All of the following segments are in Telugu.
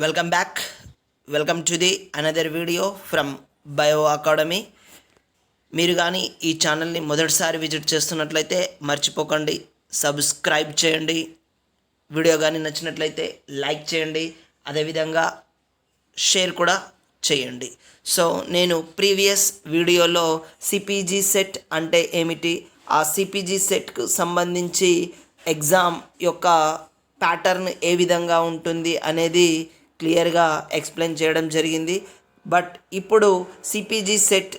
Welcome back. Welcome to the another video from Bio Academy. మీరు కానీ ఈ ఛానల్ని మొదటిసారి విజిట్ చేస్తున్నట్లయితే మర్చిపోకండి సబ్స్క్రైబ్ చేయండి. వీడియో కానీ నచ్చినట్లయితే లైక్ చేయండి, అదేవిధంగా షేర్ కూడా చేయండి. సో నేను ప్రీవియస్ వీడియోలో సిపిజి సెట్ అంటే ఏమిటి, ఆ సిపిజి సెట్కు సంబంధించి ఎగ్జామ్ యొక్క ప్యాటర్న్ ఏ విధంగా ఉంటుంది అనేది క్లియర్గా ఎక్స్ప్లెయిన్ చేయడం జరిగింది. బట్ ఇప్పుడు సిపిజి సెట్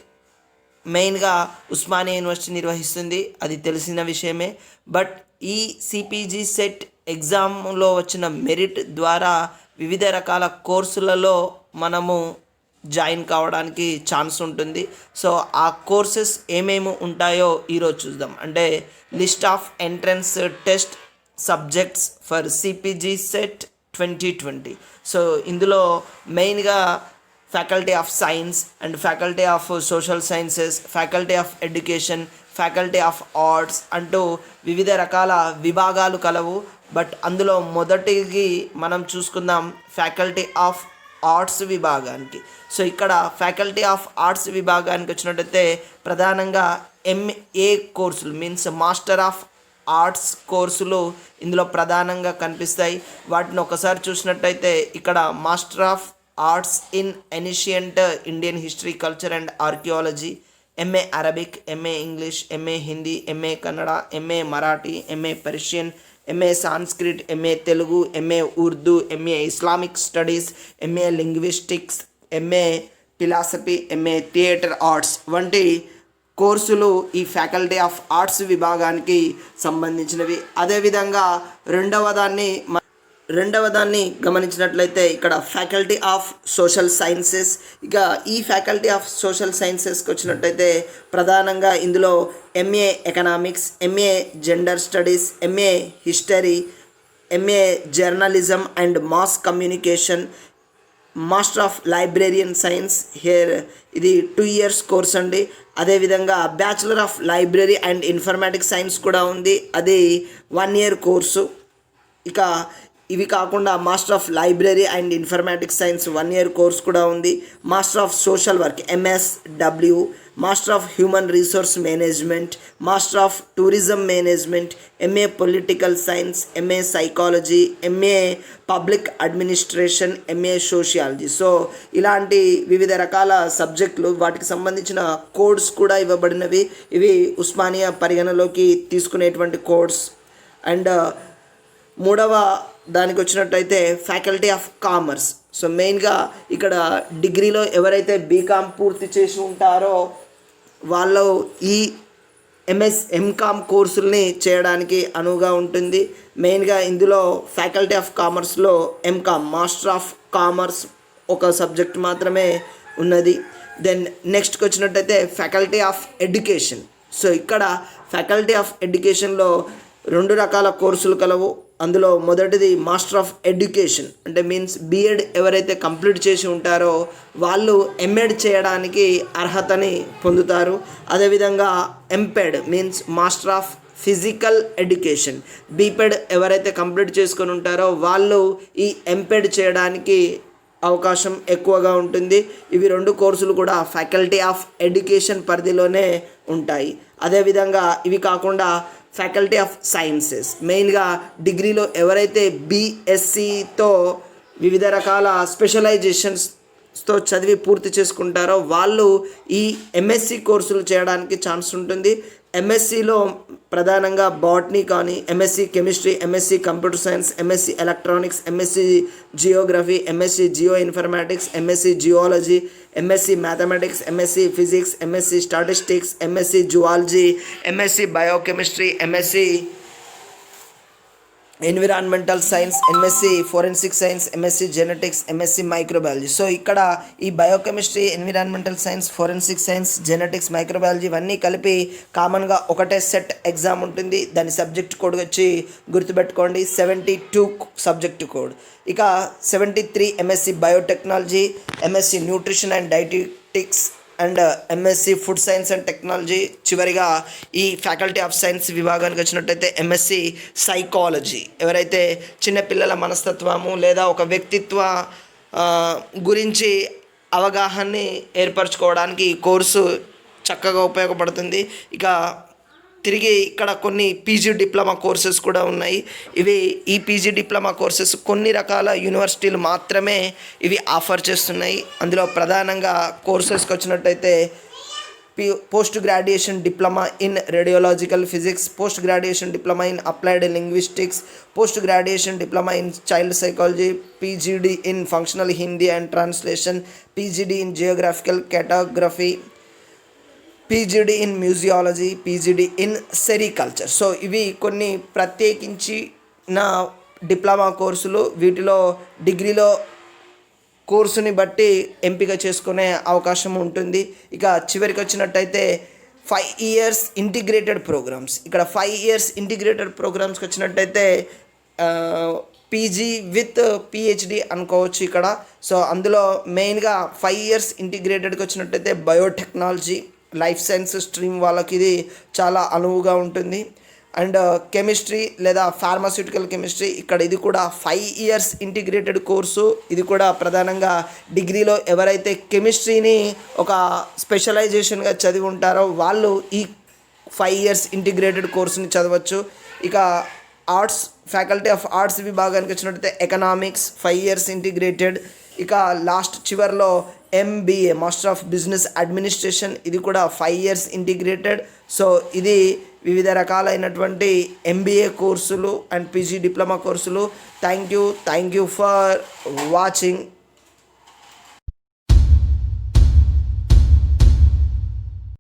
మెయిన్గా ఉస్మానియా యూనివర్సిటీ నిర్వహిస్తుంది, అది తెలిసిన విషయమే. బట్ ఈ సిపిజి సెట్ ఎగ్జామ్లో వచ్చిన మెరిట్ ద్వారా వివిధ రకాల కోర్సులలో మనము జాయిన్ కావడానికి ఛాన్స్ ఉంటుంది. సో ఆ కోర్సెస్ ఏమేమి ఉంటాయో ఈరోజు చూద్దాం. అంటే list of entrance test subjects for CPGET 2020. So ఇందులో మెయిన్గా faculty of science and faculty of social sciences, faculty of education, faculty of arts అంటూ వివిధ రకాల విభాగాలు కలవు. బట్ అందులో మొదటికి మనం చూసుకుందాం ఫ్యాకల్టీ ఆఫ్ ఆర్ట్స్ విభాగానికి. సో ఇక్కడ ఫ్యాకల్టీ ఆఫ్ ఆర్ట్స్ విభాగానికి వచ్చినట్టయితే ప్రధానంగా ఎంఏ కోర్సులు మీన్స్ మాస్టర్ ఆఫ్ ఆర్ట్స్ కోర్సులు ఇందులో ప్రధానంగా కనిపిస్తాయి. వాటిని ఒకసారి చూసినట్టయితే ఇక్కడ master of arts in ancient Indian history, culture and archaeology, MA Arabic, MA English, MA Hindi, MA Kannada, MA Marathi, MA Persian, MA Sanskrit, MA Telugu, MA Urdu, MA Islamic studies, MA linguistics, MA philosophy, MA theatre arts వంటి కోర్సులు ఈ ఫ్యాకల్టీ ఆఫ్ ఆర్ట్స్ విభాగానికి సంబంధించినవి. అదేవిధంగా రెండవ దాన్ని గమనించినట్లయితే ఇక్కడ ఫ్యాకల్టీ ఆఫ్ సోషల్ సైన్సెస్. ఇక ఈ ఫ్యాకల్టీ ఆఫ్ సోషల్ సైన్సెస్కి వచ్చినట్టయితే ప్రధానంగా ఇందులో MA economics, MA gender studies, MA history, MA journalism and mass communication, master of librarian science, here ఇది 2 years కోర్స్ అండి. అదేవిధంగా bachelor of library and informatics science కూడా ఉంది, అది 1 year కోర్సు. ఇక ఇవి కాకుండా master of library and informatics science 1 year course కూడా ఉంది. Master of social work MSW, master of human resource management, master of tourism management, MA political science, MA psychology, MA public administration, MA sociology. So ఇలాంటి వివిధ రకాల సబ్జెక్టులు, వాటికి సంబంధించిన కోడ్స్ కూడా ఇవ్వబడినవి. ఇవి ఉస్మానియా పరిగణలోకి తీసుకునేటువంటి కోడ్స్. అండ్ మూడవ దానికి వచ్చినట్టయితే ఫ్యాకల్టీ ఆఫ్ కామర్స్. సో మెయిన్గా ఇక్కడ డిగ్రీలో ఎవరైతే బీకామ్ పూర్తి చేసి ఉంటారో వాళ్ళు ఈ ఎంకామ్ కోర్సుల్ని చేయడానికి అనువుగా ఉంటుంది. మెయిన్గా ఇందులో ఫ్యాకల్టీ ఆఫ్ కామర్స్లో ఎంకామ్ మాస్టర్ ఆఫ్ కామర్స్ ఒక సబ్జెక్ట్ మాత్రమే ఉన్నది. దెన్ నెక్స్ట్కి వచ్చినట్టయితే ఫ్యాకల్టీ ఆఫ్ ఎడ్యుకేషన్. సో ఇక్కడ ఫ్యాకల్టీ ఆఫ్ ఎడ్యుకేషన్లో 2 రకాల కోర్సులు కలవు. అందులో మొదటిది మాస్టర్ ఆఫ్ ఎడ్యుకేషన్ అంటే మీన్స్ బీఎడ్ ఎవరైతే కంప్లీట్ చేసి ఉంటారో వాళ్ళు ఎంఎడ్ చేయడానికి అర్హతని పొందుతారు. అదేవిధంగా MPEd means master of physical education, BPEd ఎవరైతే కంప్లీట్ చేసుకొని ఉంటారో వాళ్ళు ఈ ఎంపెడ్ చేయడానికి అవకాశం ఎక్కువగా ఉంటుంది. ఇవి 2 కోర్సులు కూడా ఫ్యాకల్టీ ఆఫ్ ఎడ్యుకేషన్ పరిధిలోనే ఉంటాయి. అదేవిధంగా ఇవి కాకుండా ఫ్యాకల్టీ ఆఫ్ సైన్సెస్, మెయిన్గా డిగ్రీలో ఎవరైతే బీఎస్సీతో వివిధ రకాల స్పెషలైజేషన్స్తో చదివి పూర్తి చేసుకుంటారో వాళ్ళు ఈ ఎంఎస్సి కోర్సులు చేయడానికి ఛాన్స్ ఉంటుంది. ఎంఎస్సిలో ప్రధానంగా బాటనీ కానీ, MSc chemistry, MSc computer science, MSc electronics, MSc Geography, MSc Jio informatics, MSc geology, MSc mathematics, MSc physics, MSc statistics, MSc zoology, MSc biochemistry, MSc environmental science, MSc forensic science, MSc genetics, MSc microbiology. So ఇక్కడ ఈ biochemistry, environmental science, forensic science, genetics, microbiology ఇవన్నీ కలిపి కామన్గా ఒకటే సెట్ ఎగ్జామ్ ఉంటుంది. దాని సబ్జెక్ట్ కోడ్ వచ్చి గుర్తుపెట్టుకోండి 72 సబ్జెక్ట్ కోడ్. ఇక 73 MSc biotechnology, MSc nutrition and dietetics and MSc food science and technology. చివరిగా ఈ ఫ్యాకల్టీ ఆఫ్ సైన్స్ విభాగానికి వచ్చినట్టయితే ఎంఎస్సి సైకాలజీ. ఎవరైతే చిన్నపిల్లల మనస్తత్వము లేదా ఒక వ్యక్తిత్వ గురించి అవగాహనని ఏర్పరచుకోవడానికి ఈ కోర్సు చక్కగా ఉపయోగపడుతుంది. ఇక తిరిగి ఇక్కడ కొన్ని పీజీ డిప్లొమా కోర్సెస్ కూడా ఉన్నాయి. ఈ పీజీ డిప్లొమా కోర్సెస్ కొన్ని రకాల యూనివర్సిటీలు మాత్రమే ఇవి ఆఫర్ చేస్తున్నాయి. అందులో ప్రధానంగా కోర్సెస్కి వచ్చినట్టయితే post graduation diploma in radiological physics, post graduation diploma in applied linguistics, post graduation diploma in child psychology, PGD in functional Hindi and translation, PGD in geographical cartography, PGD in museology, PGD in sericulture. So ఇవి కొన్ని ప్రత్యేకించిన డిప్లొమా కోర్సులు. వీటిలో డిగ్రీలో కోర్సుని బట్టి ఎంపిక చేసుకునే అవకాశం ఉంటుంది. ఇక చివరికి వచ్చినట్టయితే 5 years ఇంటిగ్రేటెడ్ ప్రోగ్రామ్స్. ఇక్కడ 5 years ఇంటిగ్రేటెడ్ ప్రోగ్రామ్స్కి వచ్చినట్టయితే పీజీ విత్ పిహెచ్డి అనుకోవచ్చు ఇక్కడ. సో అందులో మెయిన్గా 5 years ఇంటిగ్రేటెడ్కి వచ్చినట్టయితే బయోటెక్నాలజీ, లైఫ్ సైన్స్ స్ట్రీమ్ వాళ్ళకి ఇది చాలా అనువుగా ఉంటుంది. అండ్ కెమిస్ట్రీ లేదా ఫార్మాస్యూటికల్ కెమిస్ట్రీ, ఇక్కడ ఇది కూడా 5 years ఇంటిగ్రేటెడ్ కోర్సు. ఇది కూడా ప్రధానంగా డిగ్రీలో ఎవరైతే కెమిస్ట్రీని ఒక స్పెషలైజేషన్గా చదివి ఉంటారో వాళ్ళు ఈ 5 years ఇంటిగ్రేటెడ్ కోర్సుని చదవచ్చు. ఇక ఆర్ట్స్, ఫ్యాకల్టీ ఆఫ్ ఆర్ట్స్ విభాగానికి వచ్చినట్టయితే ఎకనామిక్స్ 5 years ఇంటిగ్రేటెడ్. ఇక లాస్ట్ చివర్లో MBA, master of business administration, ఇది కూడా 5 years ఇంటిగ్రేటెడ్. సో ఇది వివిధ రకాలైనటువంటి ఎంబీఏ కోర్సులు అండ్ పీజీ డిప్లొమా కోర్సులు. Thank you for watching.